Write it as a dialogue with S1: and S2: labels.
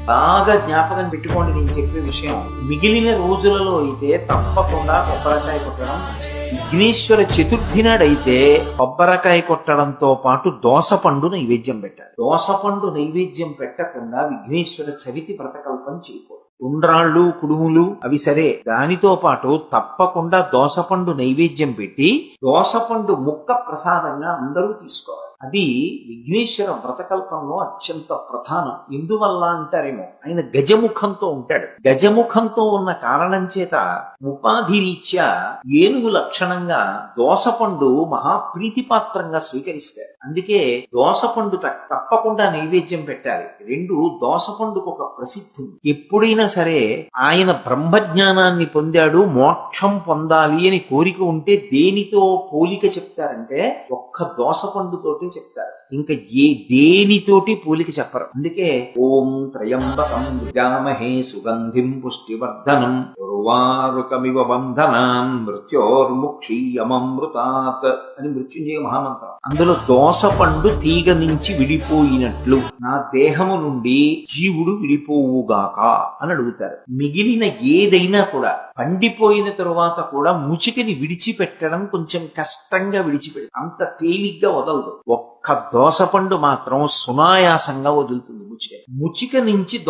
S1: బాగా జ్ఞాపకం పెట్టుకోండి నేను చెప్పే విషయం. మిగిలిన రోజులలో అయితే తప్పకుండా కొబ్బరికాయ కొట్టడం మంచిది. విఘ్నేశ్వర చతుర్థి నాడైతే కొబ్బరికాయ కొట్టడంతో పాటు దోసపండు నైవేద్యం పెట్టాలి. దోసపండు నైవేద్యం పెట్టకుండా విఘ్నేశ్వర చవితి వ్రతకల్పం చేయకూడదు. ఉండ్రాళ్ళు కుడుములు అవి సరే, దానితో పాటు తప్పకుండా దోసపండు నైవేద్యం పెట్టి దోసపండు ముక్క ప్రసాదంగా అందరూ తీసుకోవాలి. అది విఘ్నేశ్వర వ్రతకల్పంలో అత్యంత ప్రధానం. ఎందువల్ల అంటారేమో, ఆయన గజముఖంతో ఉంటాడు. గజముఖంతో ఉన్న కారణం చేత ఉపాధి రీత్యా ఏనుగు లక్షణంగా దోసపండు మహాప్రీతిపాత్రంగా స్వీకరిస్తాడు. అందుకే దోసపండు తప్పకుండా నైవేద్యం పెట్టాలి. రెండు, దోసపండుకు ఒక ప్రసిద్ధి ఉంది. ఎప్పుడైనా సరే ఆయన బ్రహ్మజ్ఞానాన్ని పొందాడు, మోక్షం పొందాలి అని కోరిక ఉంటే దేనితో పోలిక చెప్తారంటే ఒక్క దోసపండుతోటి చెప్తారు. ఇంకా దేనితోటి పోలిక చెప్పరు. అందుకే ఓం త్రయంబకం యజామహే సుగంధిం పుష్టివర్ధనం ఉర్వారుకమివ బంధనాన్ మృత్యోర్ముక్షీయమమృతాత్ అని మృత్యుంజయ మహామంత్రం. అందులో దోసపండు తీగ నుంచి విడిపోయినట్లు నా దేహము నుండి జీవుడు విడిపోవుగాక అని అడుగుతారు. మిగిలిన ఏదైనా కూడా పండిపోయిన తరువాత కూడా ముచికని విడిచిపెట్టడం కొంచెం కష్టంగా విడిచిపెట్టి అంత తేలిగ్గా వదలదు. ఒక్క దోసపండు మాత్రం సునాయాసంగా వదులుతుంది. ముచిక నుంచి